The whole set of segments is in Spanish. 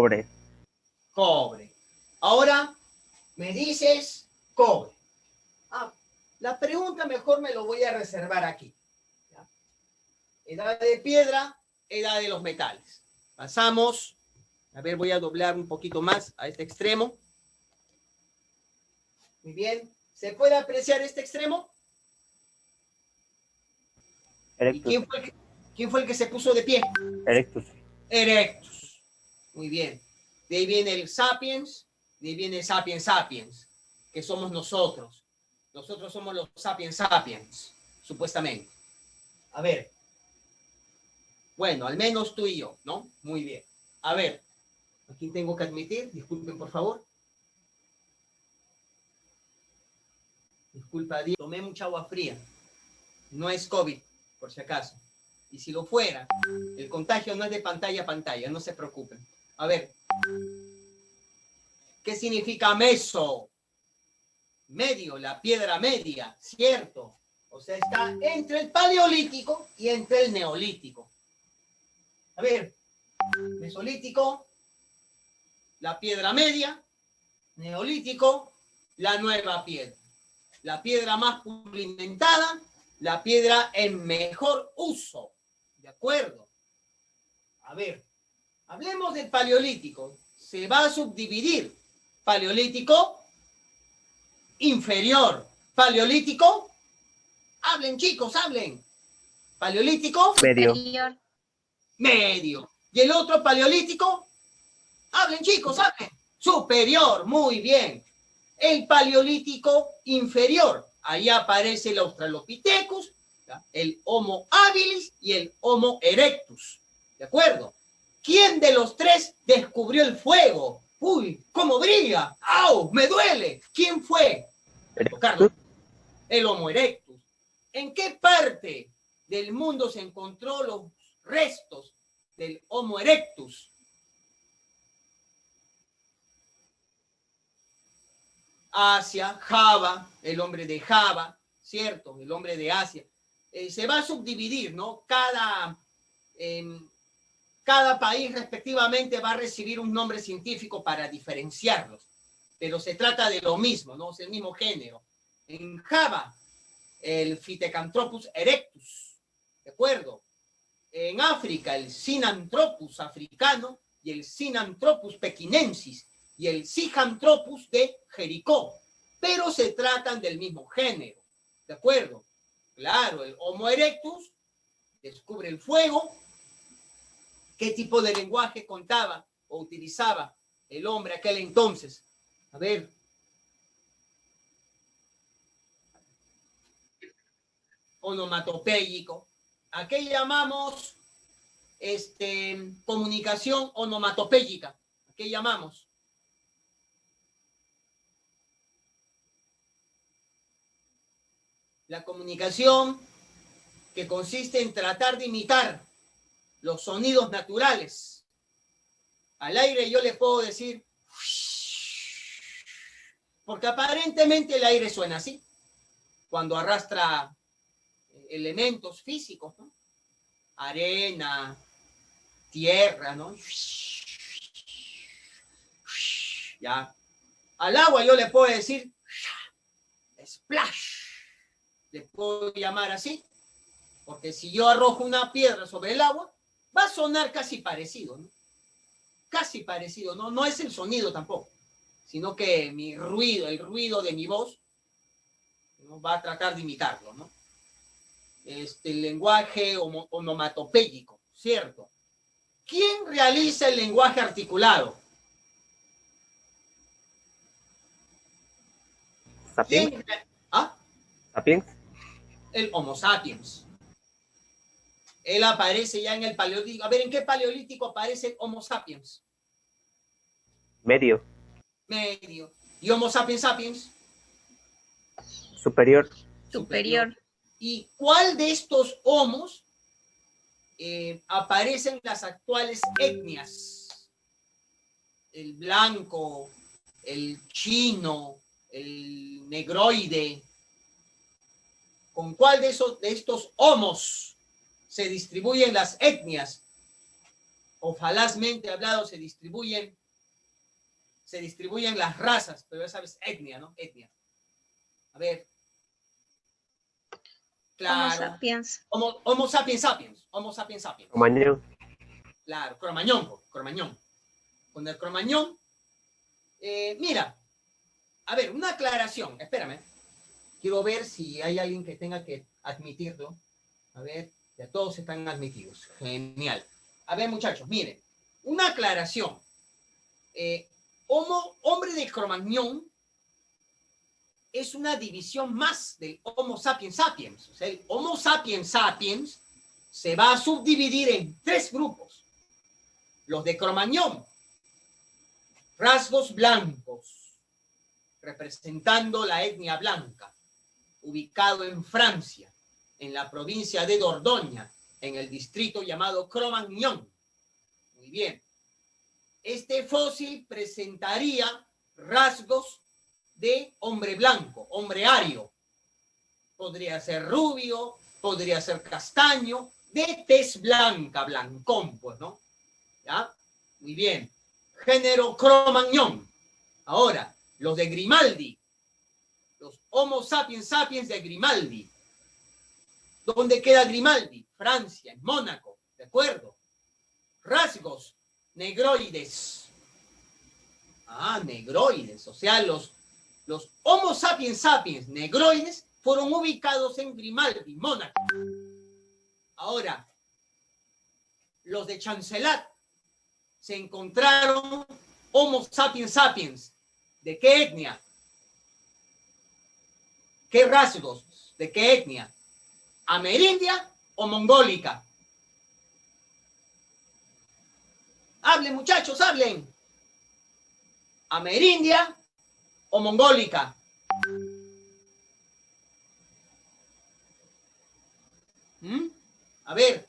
Cobre. Cobre. Ahora me dices cobre. Ah, la pregunta mejor me lo voy a reservar aquí. ¿Ya? Edad de piedra, edad de los metales. Pasamos. A ver, voy a doblar un poquito más a este extremo. Muy bien. ¿Se puede apreciar este extremo? Erectus. ¿Y quién fue el que se puso de pie? Erectus. Erectus. Muy bien. De ahí viene el sapiens, de ahí viene sapiens sapiens, que somos nosotros. Nosotros somos los sapiens sapiens, supuestamente. A ver. Bueno, al menos tú y yo, ¿no? Muy bien. A ver. Aquí tengo que admitir, disculpen por favor. Disculpa, tomé mucha agua fría. No es COVID, por si acaso. Y si lo fuera, el contagio no es de pantalla a pantalla, no se preocupen. A ver. ¿Qué significa meso? Medio, la piedra media, ¿cierto? O sea, está entre el paleolítico y entre el neolítico. A ver, mesolítico, la piedra media, neolítico, la nueva piedra. La piedra más pulimentada, la piedra en mejor uso. ¿De acuerdo? A ver, hablemos del paleolítico. Se va a subdividir. Paleolítico inferior. Paleolítico, hablen chicos, hablen. Paleolítico Medio. Medio. Y el otro paleolítico, hablen chicos, hablen. Superior, muy bien. El paleolítico inferior, ahí aparece el Australopithecus, ¿ya? El Homo habilis y el Homo erectus. ¿De acuerdo? ¿Quién de los tres descubrió el fuego? Uy, ¿cómo brilla? ¡Au! ¡Me duele! ¿Quién fue? Erectus. El Homo erectus. ¿En qué parte del mundo se encontró los restos del Homo erectus? Asia, Java, el hombre de Java, ¿cierto? El hombre de Asia. Se va a subdividir, ¿no? Cada país respectivamente va a recibir un nombre científico para diferenciarlos, pero se trata de lo mismo, ¿no? Es el mismo género. En Java, el Phytecanthropus erectus, ¿de acuerdo? En África, el Sinanthropus africano y el Sinanthropus pekinensis y el Sijanthropus de Jericó, pero se tratan del mismo género, ¿de acuerdo? Claro, el Homo erectus descubre el fuego. ¿Qué tipo de lenguaje contaba o utilizaba el hombre aquel entonces? A ver. Onomatopéyico. ¿A qué llamamos comunicación onomatopéyica? ¿A qué llamamos? La comunicación que consiste en tratar de imitar los sonidos naturales. Al aire yo le puedo decir, porque aparentemente el aire suena así, cuando arrastra elementos físicos, ¿no? Arena, tierra, ¿no? Ya. Al agua yo le puedo decir splash. Le puedo llamar así, porque si yo arrojo una piedra sobre el agua, va a sonar casi parecido, ¿no? Casi parecido, ¿no? No es el sonido tampoco, sino que mi ruido, el ruido de mi voz, ¿no? Va a tratar de imitarlo, ¿no? El lenguaje onomatopéyico, ¿cierto? ¿Quién realiza el lenguaje articulado? Sapiens. ¿Quién? ¿Ah? Sapiens. El Homo sapiens. Él aparece ya en el paleolítico. A ver, ¿en qué paleolítico aparece el Homo sapiens? Medio. Medio. ¿Y Homo sapiens sapiens? Superior. Superior. ¿Y cuál de estos homos aparecen las actuales etnias? El blanco, el chino, el negroide. ¿Con cuál de estos homos se distribuyen las etnias? o falazmente hablado se distribuyen las razas, pero ya sabes, etnia, ¿no? Etnia. A ver. Claro. Homo sapiens. Homo sapiens sapiens. Homo sapiens sapiens. Cromañón. Claro, Cromañón. Con el Cromañón, mira, a ver, una aclaración, espérame. Quiero ver si hay alguien que tenga que admitirlo. A ver, ya todos están admitidos. Genial. A ver, muchachos, miren, una aclaración. Hombre de Cromañón es una división más del Homo sapiens sapiens. O sea, el Homo sapiens sapiens se va a subdividir en 3 grupos. Los de Cromañón, rasgos blancos, representando la etnia blanca, ubicado en Francia, en la provincia de Dordoña, en el distrito llamado Cromañón. Muy bien. Este fósil presentaría rasgos de hombre blanco, hombre ario. Podría ser rubio, podría ser castaño, de tez blanca, blancón, pues, ¿no? ¿Ya? Muy bien. Género Cromañón. Ahora, los de Grimaldi, los Homo sapiens sapiens de Grimaldi. ¿Dónde queda Grimaldi? Francia, en Mónaco, ¿de acuerdo? Rasgos negroides. Ah, negroides, o sea, los Homo sapiens sapiens negroides fueron ubicados en Grimaldi, Mónaco. Ahora, los de Chancelat se encontraron Homo sapiens sapiens. ¿De qué etnia? ¿Qué rasgos? ¿De qué etnia? ¿Amerindia o mongólica? Hablen, muchachos, hablen. ¿Amerindia o mongólica? A ver.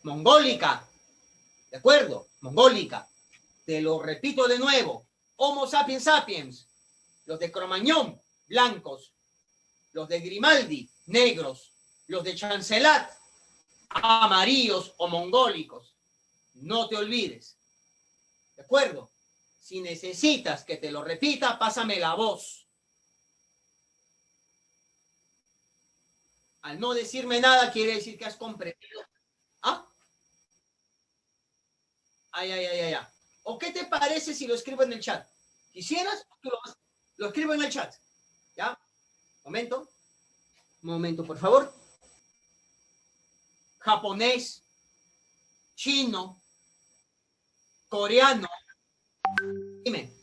Mongólica. ¿De acuerdo? Mongólica. Te lo repito de nuevo. Homo sapiens sapiens. Los de Cromañón, blancos. Los de Grimaldi, negros. Los de Chancelat, amarillos o mongólicos. No te olvides. ¿De acuerdo? Si necesitas que te lo repita, pásame la voz. Al no decirme nada, quiere decir que has comprendido. ¿Ah? Ay. ¿O qué te parece si lo escribo en el chat? ¿Quisieras? Lo escribo en el chat. ¿Ya? Un momento, por favor. Japonés, chino, coreano. Dime.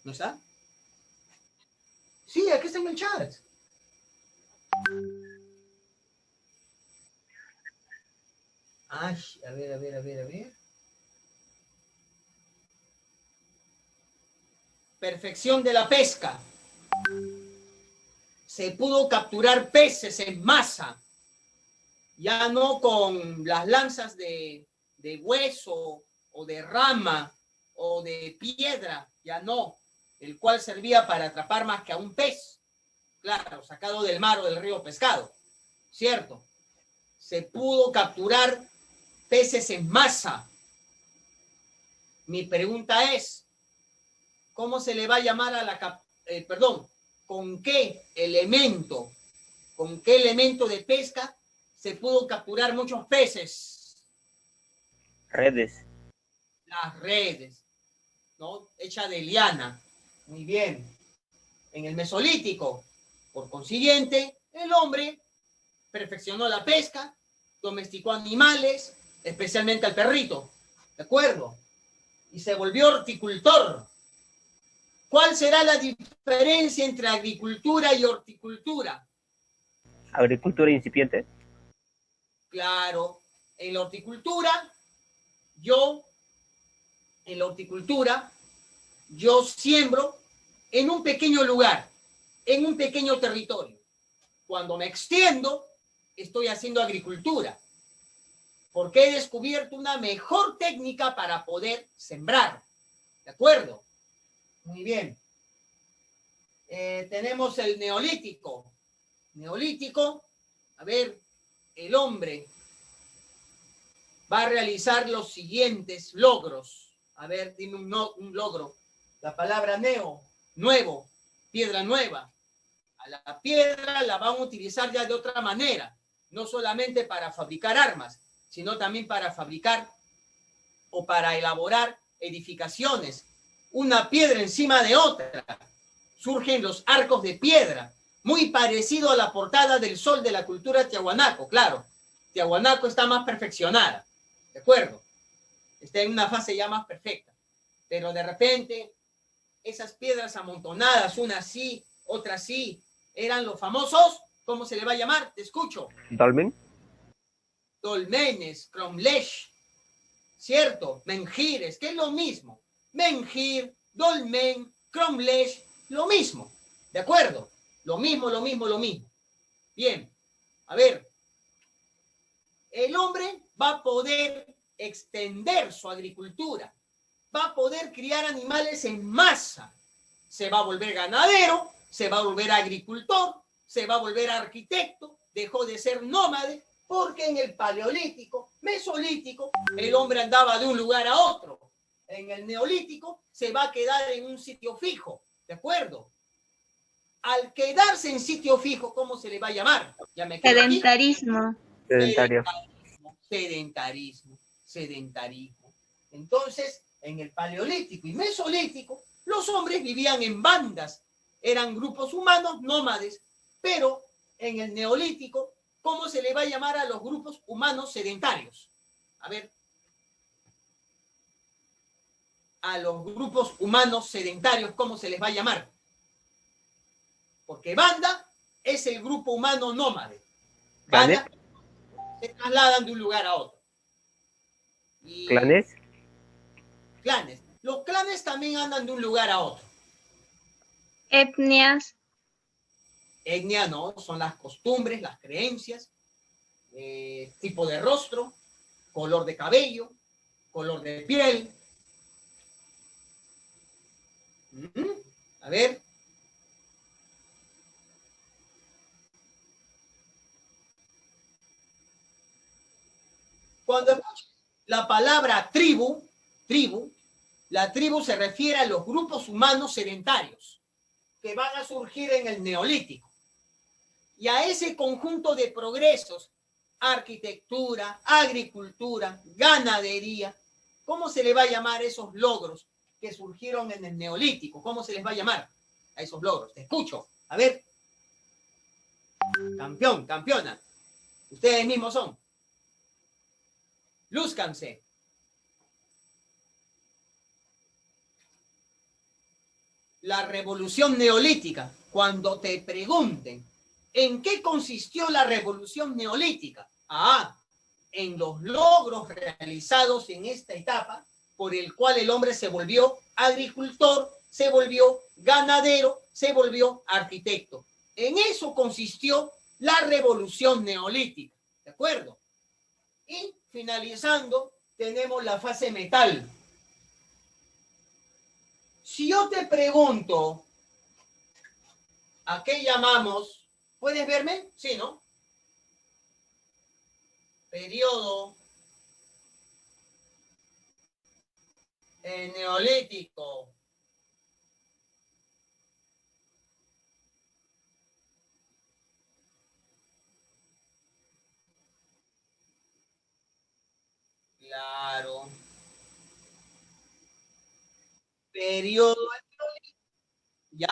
¿No está? Sí, aquí está en el chat. Ay, a ver. Perfección de la pesca. Se pudo capturar peces en masa, ya no con las lanzas de hueso o de rama o de piedra, ya no, el cual servía para atrapar más que a un pez, claro, sacado del mar o del río pescado, ¿cierto? Se pudo capturar peces en masa. Mi pregunta es, ¿cómo se le va a llamar a la ¿con qué elemento de pesca se pudo capturar muchos peces? Redes. Las redes, ¿no? Hecha de liana. Muy bien. En el Mesolítico, por consiguiente, el hombre perfeccionó la pesca, domesticó animales, especialmente al perrito, ¿de acuerdo? Y se volvió horticultor. ¿Cuál será la diferencia entre agricultura y horticultura? Agricultura incipiente. Claro, en la horticultura, yo siembro en un pequeño lugar, en un pequeño territorio. Cuando me extiendo, estoy haciendo agricultura, porque he descubierto una mejor técnica para poder sembrar. ¿De acuerdo? Muy bien. Tenemos el neolítico. Neolítico, a ver, el hombre va a realizar los siguientes logros. A ver, dime un logro. La palabra neo, nuevo, piedra nueva. A la piedra la van a utilizar ya de otra manera, no solamente para fabricar armas, sino también para fabricar o para elaborar edificaciones. Una piedra encima de otra. Surgen los arcos de piedra, muy parecido a la portada del sol de la cultura Tiahuanaco. Claro, Tiahuanaco está más perfeccionada, ¿de acuerdo? Está en una fase ya más perfecta. Pero de repente, esas piedras amontonadas, una así, otra así, eran los famosos, ¿cómo se le va a llamar? Te escucho. Dolmen. Dolmenes, cromlech, ¿cierto? Menhires, que es lo mismo. Menhir, dolmen, cromlech, lo mismo. ¿De acuerdo? Lo mismo, lo mismo, lo mismo. Bien, a ver. El hombre va a poder extender su agricultura. Va a poder criar animales en masa. Se va a volver ganadero, se va a volver agricultor, se va a volver arquitecto, dejó de ser nómade, porque en el paleolítico, mesolítico, el hombre andaba de un lugar a otro. En el neolítico se va a quedar en un sitio fijo, ¿de acuerdo? Al quedarse en sitio fijo, ¿cómo se le va a llamar? Ya me quedo aquí. Sedentarismo. Sedentario. Sedentarismo. Entonces, en el paleolítico y mesolítico, los hombres vivían en bandas, eran grupos humanos nómades, pero en el neolítico, ¿cómo se le va a llamar a los grupos humanos sedentarios? A ver. A los grupos humanos sedentarios, ¿cómo se les va a llamar? Porque banda es el grupo humano nómade. Banda se trasladan de un lugar a otro. Y ¿Clanes? clanes. Los clanes también andan de un lugar a otro. Etnias. Etnia no, son las costumbres, las creencias, tipo de rostro, color de cabello, color de piel. A ver. Cuando escuchas la palabra tribu, la tribu se refiere a los grupos humanos sedentarios que van a surgir en el neolítico. Y a ese conjunto de progresos, arquitectura, agricultura, ganadería, ¿cómo se le va a llamar esos logros que surgieron en el neolítico? ¿Cómo se les va a llamar a esos logros? Te escucho. A ver. Campeón, campeona. Ustedes mismos son. Lúzcanse. La revolución neolítica, cuando te pregunten ¿en qué consistió la revolución neolítica? En los logros realizados en esta etapa, por el cual el hombre se volvió agricultor, se volvió ganadero, se volvió arquitecto. En eso consistió la revolución neolítica, ¿de acuerdo? Y finalizando, tenemos la fase metal. Si yo te pregunto, ¿a qué llamamos? ¿Puedes verme? Sí, ¿no? Periodo neolítico. Claro. Periodo ya.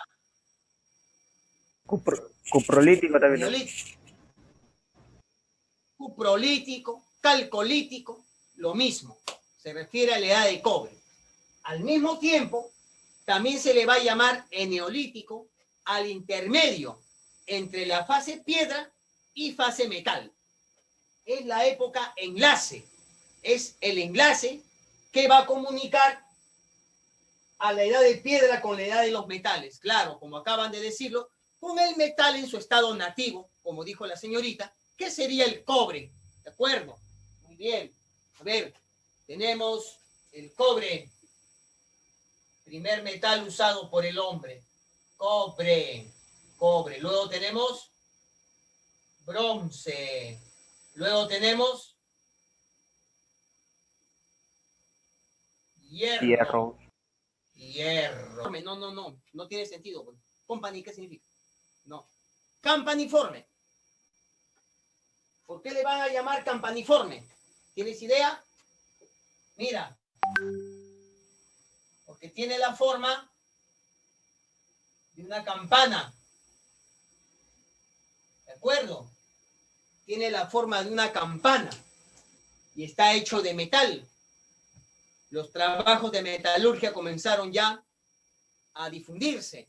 Cuprolítico también. Neolítico. Cuprolítico, calcolítico, lo mismo. Se refiere a la edad de cobre. Al mismo tiempo, también se le va a llamar eneolítico al intermedio entre la fase piedra y fase metal. Es la época enlace. Es el enlace que va a comunicar a la edad de piedra con la edad de los metales. Claro, como acaban de decirlo, con el metal en su estado nativo, como dijo la señorita, que sería el cobre. ¿De acuerdo? Muy bien. A ver, tenemos el cobre, primer metal usado por el hombre. Cobre. Cobre. Luego tenemos bronce. Luego tenemos hierro. Hierro. Hierro. No tiene sentido. Company, ¿qué significa? No. Campaniforme. ¿Por qué le van a llamar campaniforme? ¿Tienes idea? Mira. Porque tiene la forma de una campana. ¿De acuerdo? Tiene la forma de una campana. Y está hecho de metal. Los trabajos de metalurgia comenzaron ya a difundirse.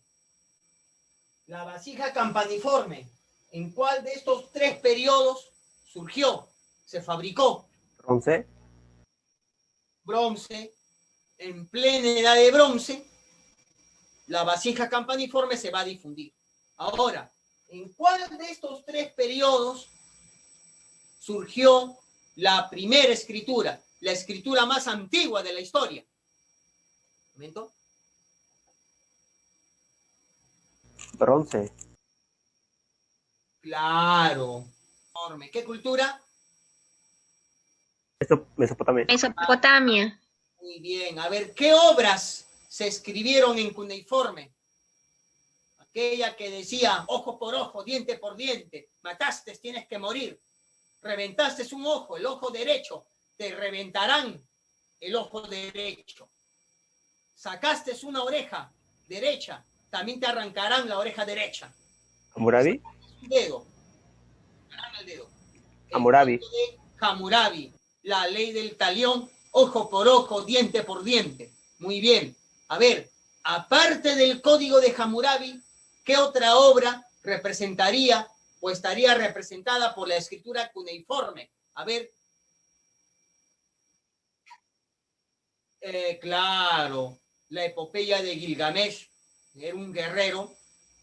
La vasija campaniforme, ¿en cuál de estos tres periodos surgió? Se fabricó. Bronce. Bronce. En plena edad de bronce, la vasija campaniforme se va a difundir. Ahora, ¿en cuál de estos tres periodos surgió la primera escritura? La escritura más antigua de la historia. ¿Un momento? Bronce. Claro. ¿Qué cultura? Mesopotamia. Mesopotamia. Muy bien. A ver, ¿qué obras se escribieron en cuneiforme? Aquella que decía ojo por ojo, diente por diente, mataste, tienes que morir, reventaste un ojo, el ojo derecho, te reventarán el ojo derecho. Sacaste una oreja derecha, también te arrancarán la oreja derecha. Hammurabi. Un dedo. El dedo. Hammurabi. Hammurabi, la ley del talión, ojo por ojo, diente por diente. Muy bien. A ver, aparte del código de Hammurabi, ¿qué otra obra representaría o estaría representada por la escritura cuneiforme? A ver. Claro, la epopeya de Gilgamesh. Era un guerrero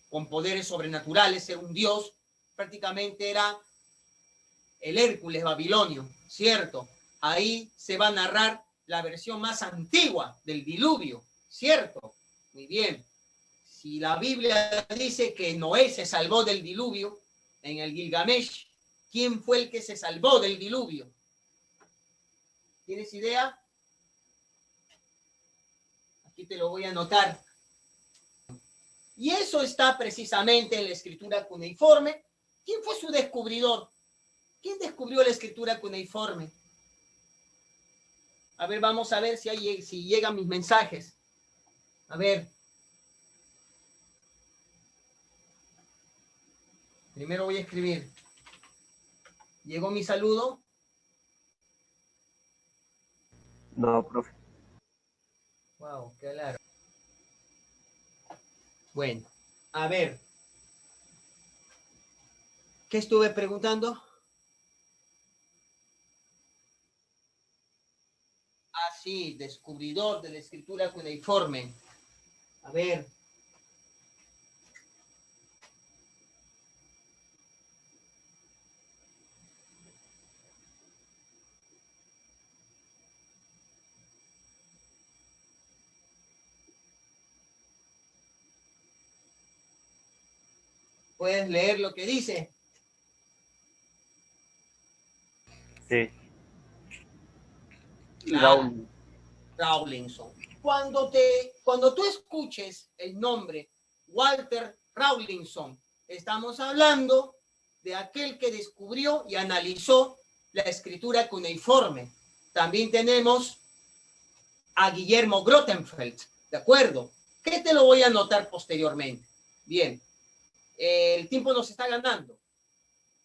con poderes sobrenaturales, era un dios, prácticamente era el Hércules babilonio, ¿cierto? Ahí se va a narrar la versión más antigua del diluvio, ¿cierto? Muy bien. Si la Biblia dice que Noé se salvó del diluvio, en el Gilgamesh, ¿quién fue el que se salvó del diluvio? ¿Tienes idea? Aquí te lo voy a anotar. Y eso está precisamente en la escritura cuneiforme. ¿Quién fue su descubridor? ¿Quién descubrió la escritura cuneiforme? A ver, vamos a ver si llegan mis mensajes. A ver. Primero voy a escribir. ¿Llegó mi saludo? No, profe. Wow, qué largo. Bueno, a ver. ¿Qué estuve preguntando? Ah, sí, descubridor de la escritura cuneiforme. A ver. ¿Puedes leer lo que dice? Sí. Claro. Rawlinson. Cuando tú escuches el nombre Walter Rawlinson, estamos hablando de aquel que descubrió y analizó la escritura cuneiforme. También tenemos a Guillermo Grotefeld, ¿de acuerdo? ¿Qué te lo voy a anotar posteriormente? Bien, el tiempo nos está ganando.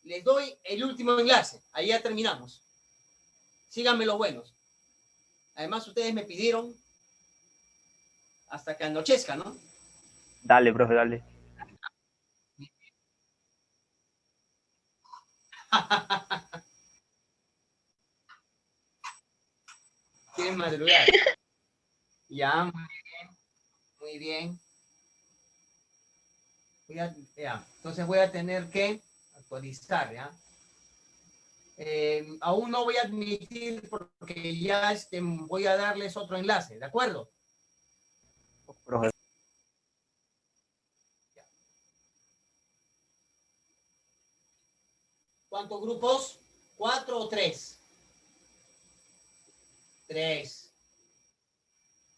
Les doy el último enlace, ahí ya terminamos. Síganme los buenos. Además, ustedes me pidieron hasta que anochezca, ¿no? Dale, profe, dale. ¿Quieren madrugar? Ya, muy bien. Muy bien. Ya. Entonces voy a tener que actualizar, ¿ya? Aún no voy a admitir porque ya voy a darles otro enlace, ¿de acuerdo? Profe. ¿Cuántos grupos? 4 o 3. 3.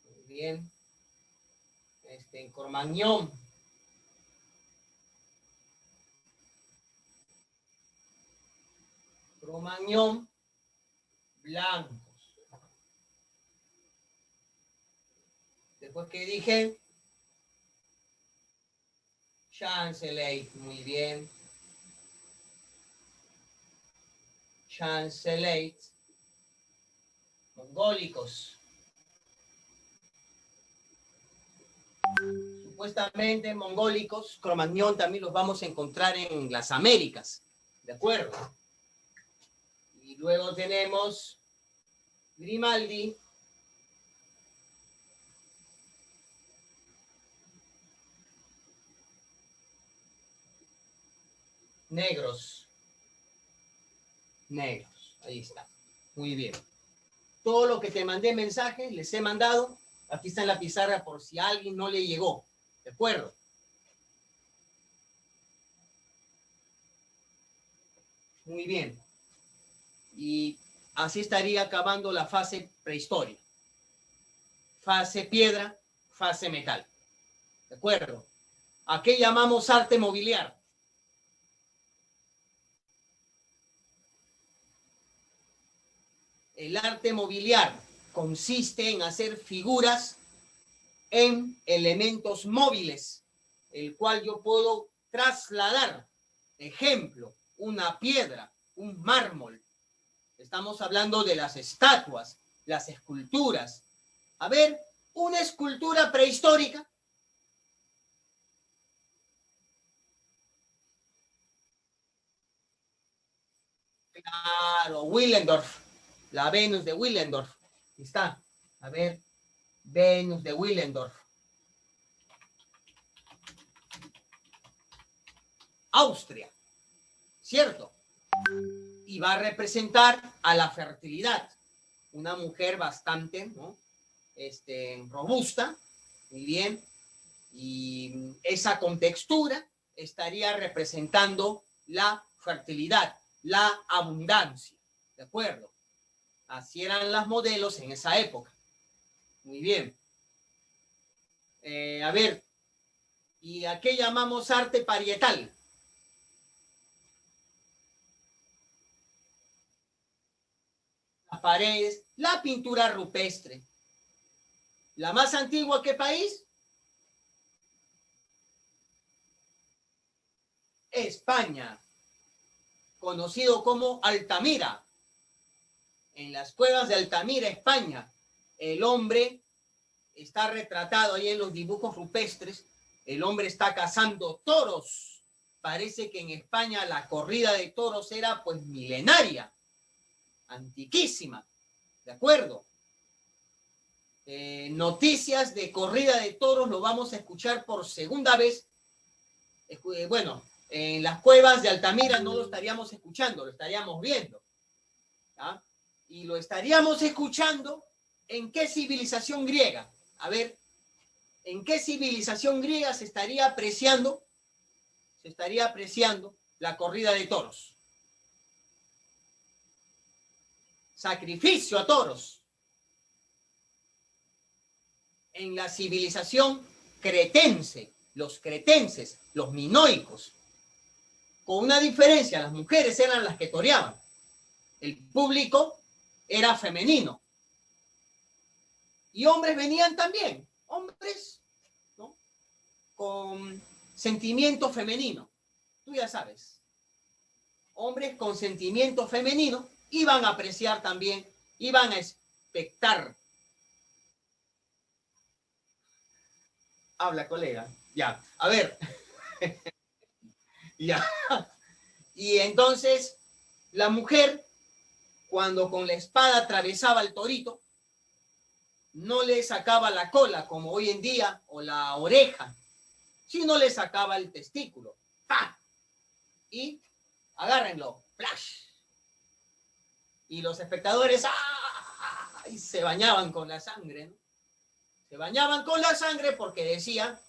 Muy bien. En Cromañón. Cromañón blancos. Después que dije Chancelate, muy bien. Chancelate. Mongólicos. Supuestamente mongólicos, Cromañón también los vamos a encontrar en las Américas. ¿De acuerdo? Y luego tenemos Grimaldi. Negros. Negros. Ahí está. Muy bien. Todo lo que te mandé mensajes, les he mandado. Aquí está en la pizarra por si a alguien no le llegó. ¿De acuerdo? Muy bien. Y así estaría acabando la fase prehistoria. Fase piedra, fase metal. ¿De acuerdo? ¿A qué llamamos arte mobiliario? El arte mobiliario consiste en hacer figuras en elementos móviles, el cual yo puedo trasladar. Ejemplo, una piedra, un mármol. Estamos hablando de las estatuas, las esculturas. A ver, una escultura prehistórica. Claro, Willendorf. La Venus de Willendorf. Aquí está. A ver, Venus de Willendorf. Austria, ¿cierto? Y va a representar a la fertilidad. Una mujer bastante, ¿no? Robusta, muy bien. Y esa contextura estaría representando la fertilidad, la abundancia. ¿De acuerdo? Así eran las modelos en esa época. Muy bien. A ver, ¿y a qué llamamos arte parietal? Las paredes, la pintura rupestre. ¿La más antigua qué país? España, conocido como Altamira. En las cuevas de Altamira, España, el hombre está retratado ahí en los dibujos rupestres. El hombre está cazando toros. Parece que en España la corrida de toros era pues milenaria, antiquísima. ¿De acuerdo? Noticias de corrida de toros lo vamos a escuchar por segunda vez. Bueno, en las cuevas de Altamira no lo estaríamos escuchando, lo estaríamos viendo. ¿Ah? Y lo estaríamos escuchando en qué civilización griega. A ver, ¿en qué civilización griega se estaría apreciando la corrida de toros? Sacrificio a toros. En la civilización cretense, los cretenses, los minoicos. Con una diferencia, las mujeres eran las que toreaban. El público era femenino. Y hombres venían también, hombres, ¿no? Con sentimiento femenino. Tú ya sabes. Hombres con sentimiento femenino iban a apreciar también, iban a expectar. Habla, colega. Ya, a ver. Ya. Y entonces, la mujer, cuando con la espada atravesaba el torito, no le sacaba la cola como hoy en día o la oreja, sino le sacaba el testículo. ¡Pah! Y agárrenlo. ¡Flash! Y los espectadores ¡ah! Y se bañaban con la sangre, ¿no? Se bañaban con la sangre porque decían,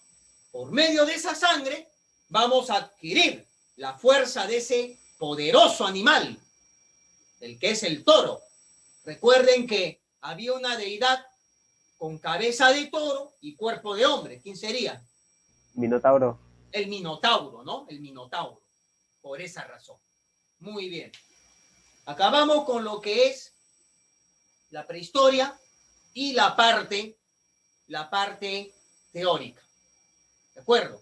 por medio de esa sangre vamos a adquirir la fuerza de ese poderoso animal, el que es el toro. Recuerden que había una deidad con cabeza de toro y cuerpo de hombre. ¿Quién sería? Minotauro. El Minotauro, ¿no? El Minotauro. Por esa razón. Muy bien. Acabamos con lo que es la prehistoria y la parte teórica. ¿De acuerdo?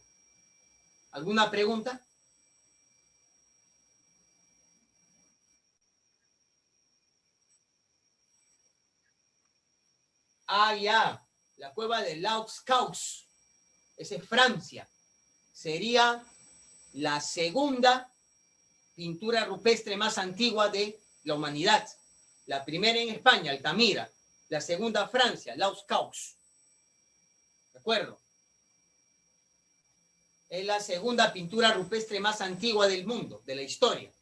¿Alguna pregunta? Ah, ya. La cueva de Lau-Caux. Esa es Francia. Sería la segunda pintura rupestre más antigua de la humanidad. La primera en España, Altamira. La segunda, Francia, Lau-Caux. ¿De acuerdo? Es la segunda pintura rupestre más antigua del mundo, de la historia.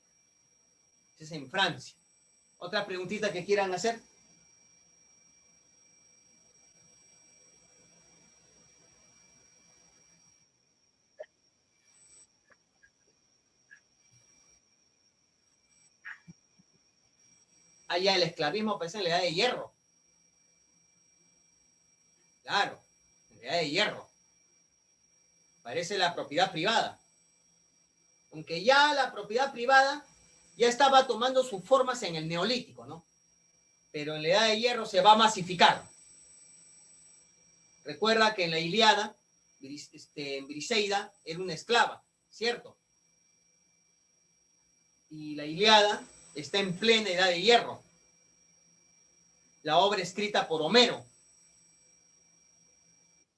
Es en Francia. ¿Otra preguntita que quieran hacer? Allá el esclavismo aparece en la edad de hierro. Claro, en la edad de hierro. Parece la propiedad privada. Aunque ya la propiedad privada ya estaba tomando sus formas en el neolítico, ¿no? Pero en la edad de hierro se va a masificar. Recuerda que en la Ilíada, Briseida era una esclava, ¿cierto? Y la Ilíada está en plena edad de hierro. La obra escrita por Homero.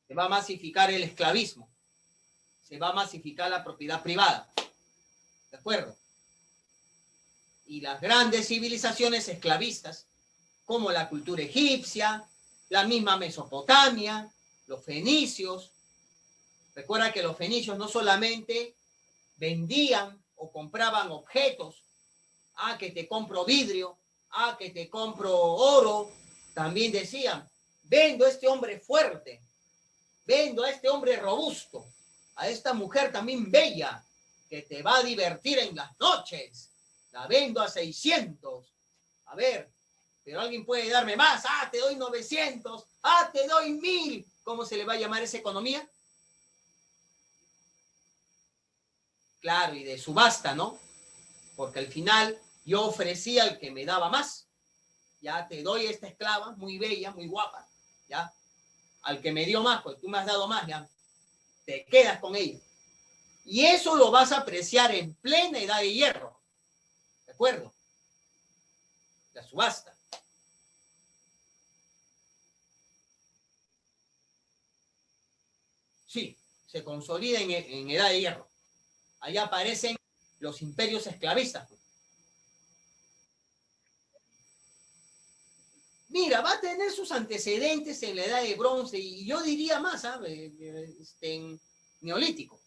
Se va a masificar el esclavismo. Se va a masificar la propiedad privada. ¿De acuerdo? Y las grandes civilizaciones esclavistas, como la cultura egipcia, la misma Mesopotamia, los fenicios. Recuerda que los fenicios no solamente vendían o compraban objetos, que te compro vidrio, que te compro oro, también decían, vendo a este hombre fuerte, vendo a este hombre robusto, a esta mujer también bella, que te va a divertir en las noches, la vendo a 600, a ver, pero alguien puede darme más, te doy 900, te doy 1000, ¿cómo se le va a llamar esa economía? Claro, y de subasta, ¿no? Porque al final yo ofrecía al que me daba más, ya te doy esta esclava, muy bella, muy guapa, ya, al que me dio más, pues tú me has dado más, ya, te quedas con ella. Y eso lo vas a apreciar en plena edad de hierro, ¿de acuerdo? La subasta. Sí, se consolida en edad de hierro. Ahí aparecen los imperios esclavistas. Mira, va a tener sus antecedentes en la edad de bronce y yo diría más, en neolítico.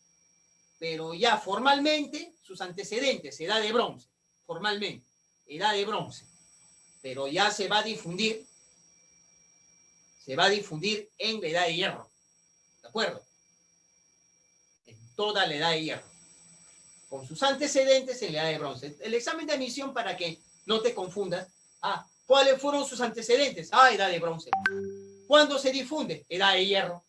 Pero ya formalmente sus antecedentes, edad de bronce, formalmente, edad de bronce. Pero ya se va a difundir en la edad de hierro. ¿De acuerdo? En toda la edad de hierro. Con sus antecedentes en la edad de bronce. El examen de admisión, para que no te confundas. ¿Cuáles fueron sus antecedentes? Edad de bronce. ¿Cuándo se difunde? Edad de hierro.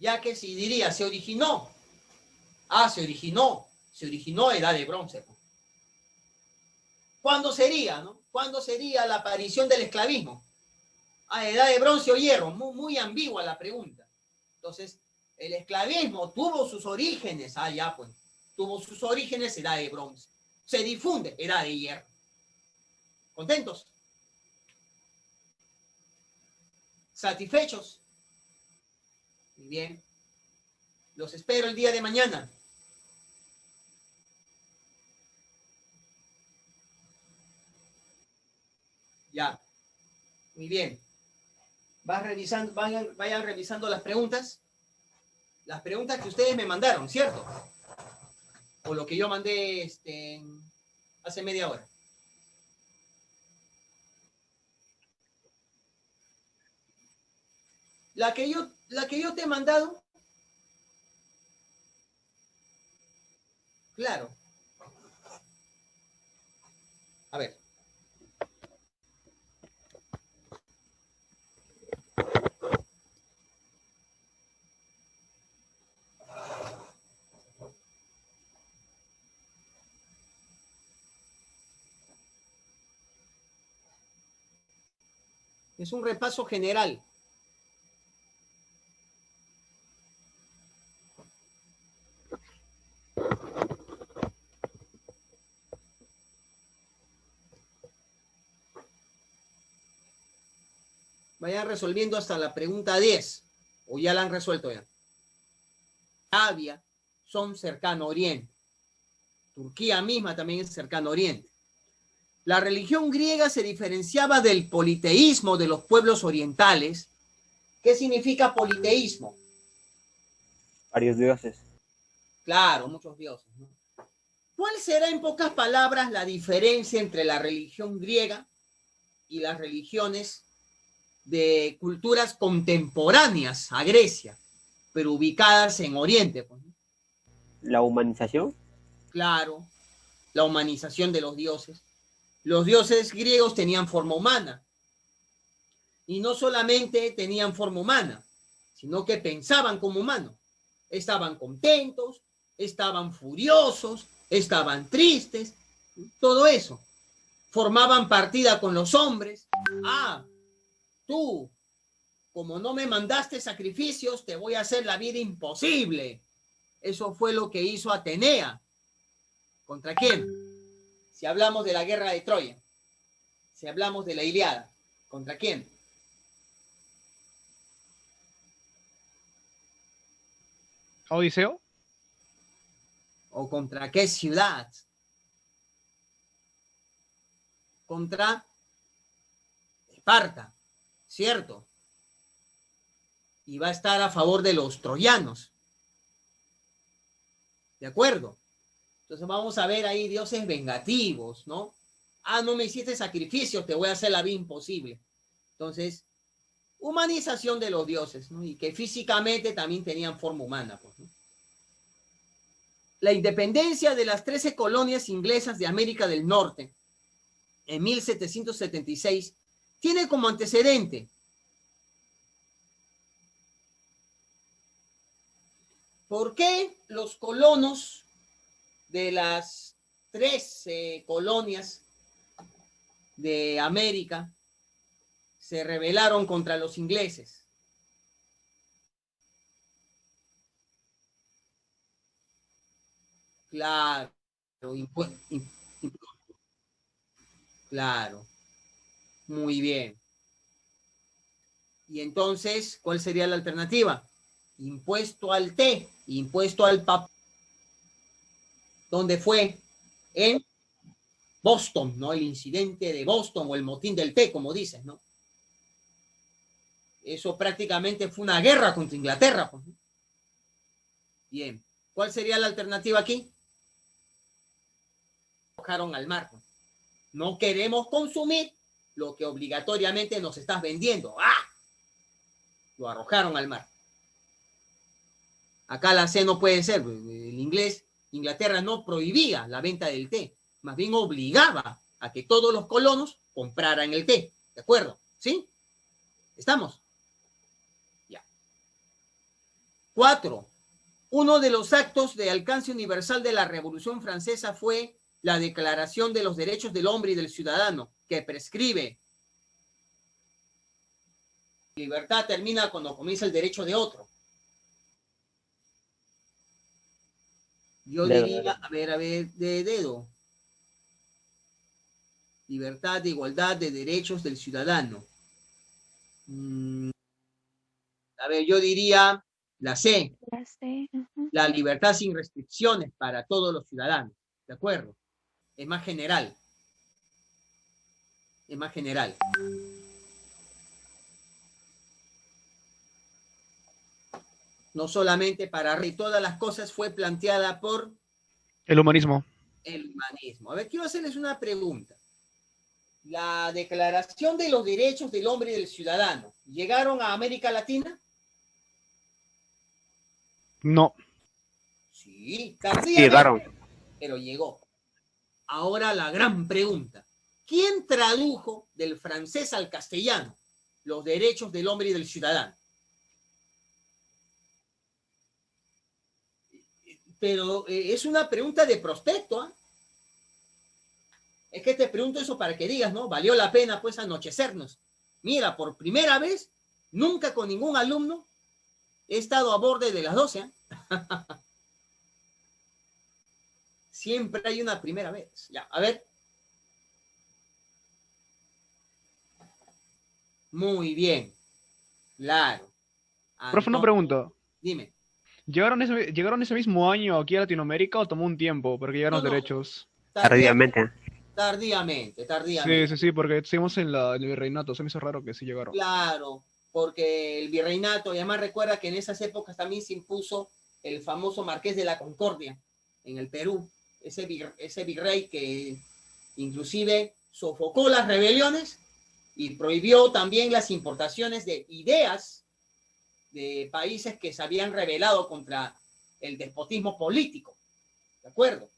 Ya que si diría, se originó. Se originó edad de bronce. ¿Cuándo sería, no? ¿Cuándo sería la aparición del esclavismo? Edad de bronce o hierro. Muy, muy ambigua la pregunta. Entonces, el esclavismo tuvo sus orígenes, pues, tuvo sus orígenes edad de bronce. Se difunde edad de hierro. ¿Contentos? ¿Satisfechos? Muy bien. Los espero el día de mañana. Ya. Muy bien. Vayan revisando las preguntas. Las preguntas que ustedes me mandaron, ¿cierto? O lo que yo mandé hace media hora. La que yo te he mandado Claro. A ver. Es un repaso general. Vayan resolviendo hasta la pregunta 10. O ya la han resuelto ya. Arabia son cercano oriente. Turquía misma también es cercano oriente. La religión griega se diferenciaba del politeísmo de los pueblos orientales. ¿Qué significa politeísmo? Varios dioses. Claro, muchos dioses, ¿no? ¿Cuál será en pocas palabras la diferencia entre la religión griega y las religiones de culturas contemporáneas a Grecia, pero ubicadas en Oriente? Pues, ¿no? La humanización. Claro, la humanización de los dioses. Los dioses griegos tenían forma humana. Y no solamente tenían forma humana, sino que pensaban como humanos. Estaban contentos, estaban furiosos, estaban tristes, todo eso. Formaban partida con los hombres. Ah, tú, como no me mandaste sacrificios, te voy a hacer la vida imposible. Eso fue lo que hizo Atenea. ¿Contra quién? Si hablamos de la guerra de Troya, si hablamos de la Ilíada, ¿contra quién? ¿Odiseo? ¿O contra qué ciudad? Contra Esparta, ¿cierto? Y va a estar a favor de los troyanos. ¿De acuerdo? Entonces vamos a ver ahí dioses vengativos, ¿no? Ah, no me hiciste sacrificios, te voy a hacer la vida imposible. Entonces, humanización de los dioses, ¿no? Y que físicamente también tenían forma humana, pues, ¿no? La independencia de las 13 colonias inglesas de América del Norte en 1776 tiene como antecedente ¿por qué los colonos de las 13 colonias de América se rebelaron contra los ingleses? Claro, claro, muy bien. Y entonces, ¿cuál sería la alternativa? Impuesto al té, impuesto al papel. ¿Dónde fue? En Boston, ¿no? El incidente de Boston o el motín del té, como dices, ¿no? Eso prácticamente fue una guerra contra Inglaterra, pues, ¿no? Bien. ¿Cuál sería la alternativa aquí? Arrojaron al mar. No queremos consumir lo que obligatoriamente nos estás vendiendo. ¡Ah! Lo arrojaron al mar. Acá la C no puede ser. El inglés, Inglaterra no prohibía la venta del té, más bien obligaba a que todos los colonos compraran el té. ¿De acuerdo? ¿Sí? ¿Estamos? Ya. 4. Uno de los actos de alcance universal de la Revolución Francesa fue la Declaración de los Derechos del Hombre y del Ciudadano, que prescribe libertad termina cuando comienza el derecho de otro. Yo diría, a ver, de dedo. Libertad, de igualdad de derechos del ciudadano. A ver, yo diría la C. La C. La libertad sin restricciones para todos los ciudadanos. ¿De acuerdo? Es más general. Es más general. No solamente para rey, todas las cosas fue planteada por El humanismo. el humanismo. A ver, quiero hacerles una pregunta. La Declaración de los Derechos del Hombre y del Ciudadano, ¿llegaron a América Latina? No. Sí, tardíamente. Llegaron. pero llegó. Ahora la gran pregunta. ¿Quién tradujo del francés al castellano los derechos del hombre y del ciudadano? Pero es una pregunta de prospecto, ¿eh? Es que te pregunto eso para que digas, ¿no? Valió la pena, pues, anochecernos. Mira, por primera vez, nunca con ningún alumno he estado a borde de las 12, ¿eh? Siempre hay una primera vez. Ya, a ver. Muy bien. Claro. Profe, una pregunta. Dime. ¿Llegaron ese mismo año aquí a Latinoamérica o tomó un tiempo para que llegaran No, los no. derechos? Tardíamente. Tardíamente. Sí, sí, sí, porque estuvimos en el virreinato. Se me hizo raro que sí llegaron. Claro, porque el virreinato, y además recuerda que en esas épocas también se impuso el famoso Marqués de la Concordia en el Perú, ese virrey que inclusive sofocó las rebeliones y prohibió también las importaciones de ideas de países que se habían rebelado contra el despotismo político. ¿De acuerdo?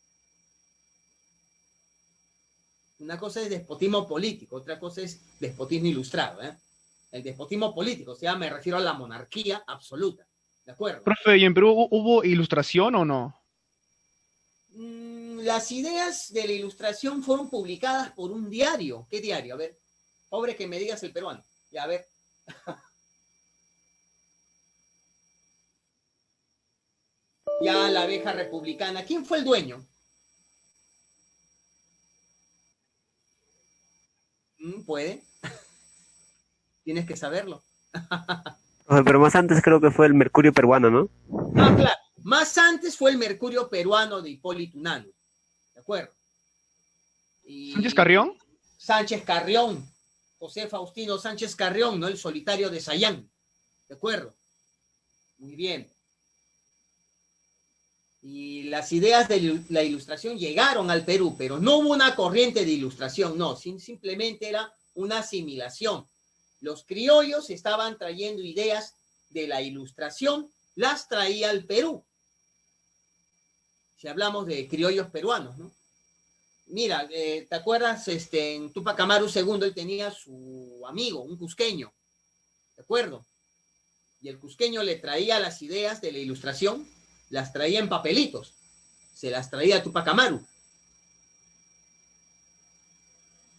Una cosa es despotismo político, otra cosa es despotismo ilustrado. El despotismo político, o sea, me refiero a la monarquía absoluta. ¿De acuerdo? Profe, ¿y en Perú hubo ilustración o no? Las ideas de la ilustración fueron publicadas por un diario. ¿Qué diario? A ver, pobre que me digas el peruano. Ya, a ver. Ya, la abeja republicana. ¿Quién fue el dueño? Puede. Tienes que saberlo. Pero más antes creo que fue el Mercurio peruano, ¿no? Ah, claro. Más antes fue el Mercurio peruano de Hipólito Unanue. ¿De acuerdo? Y ¿Sánchez Carrión? Sánchez Carrión. José Faustino Sánchez Carrión, ¿no? El solitario de Sayán. ¿De acuerdo? Muy bien. Y las ideas de la ilustración llegaron al Perú, pero no hubo una corriente de ilustración, no, simplemente era una asimilación. Los criollos estaban trayendo ideas de la ilustración, las traía al Perú. Si hablamos de criollos peruanos, ¿no? Mira, ¿te acuerdas? En Tupac Amaru II él tenía su amigo, un cusqueño, ¿de acuerdo? Y el cusqueño le traía las ideas de la ilustración, las traía en papelitos, se las traía a Tupac Amaru.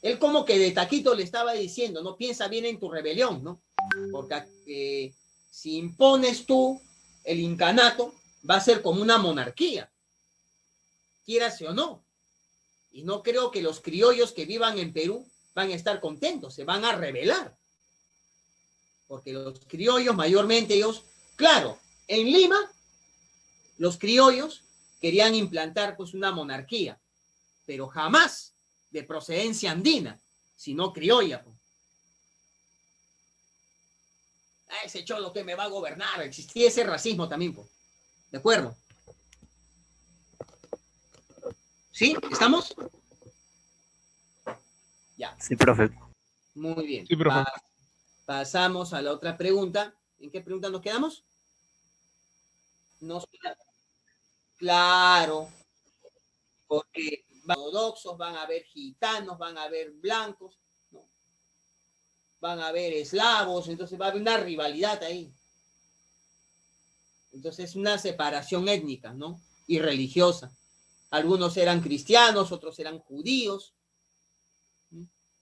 Él como que de taquito le estaba diciendo, no, piensa bien en tu rebelión, ¿no? Porque si impones tú el incanato, va a ser como una monarquía, quieras o no. Y no creo que los criollos que vivan en Perú van a estar contentos, se van a rebelar. Porque los criollos mayormente ellos, claro, en Lima, los criollos querían implantar pues una monarquía, pero jamás de procedencia andina, sino criolla. Ese cholo que me va a gobernar, existía ese racismo también, pues. ¿De acuerdo? ¿Sí? ¿Estamos? Ya. Sí, profe. Muy bien. Sí, profe. Pasamos a la otra pregunta. ¿En qué pregunta nos quedamos? Claro, porque van ortodoxos, van a haber gitanos, van a haber blancos, ¿no? Van a haber eslavos, entonces va a haber una rivalidad ahí. Entonces una separación étnica, ¿no? Y religiosa. Algunos eran cristianos, otros eran judíos,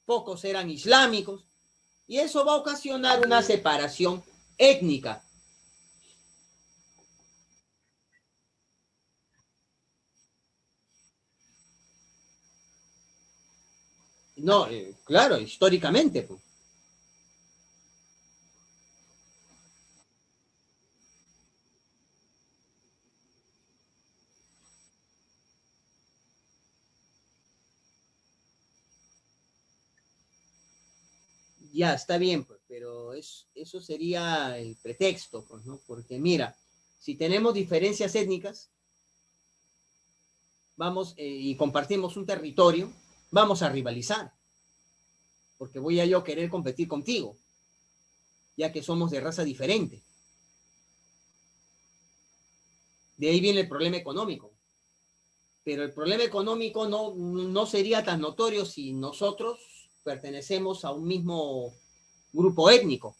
pocos eran islámicos, y eso va a ocasionar una separación étnica. No, claro, históricamente, pues. Ya, está bien, pues, pero eso sería el pretexto, pues, ¿no? Porque mira, si tenemos diferencias étnicas, vamos y compartimos un territorio, vamos a rivalizar, porque voy a yo querer competir contigo, ya que somos de raza diferente. De ahí viene el problema económico. pero el problema económico no sería tan notorio si nosotros pertenecemos a un mismo grupo étnico.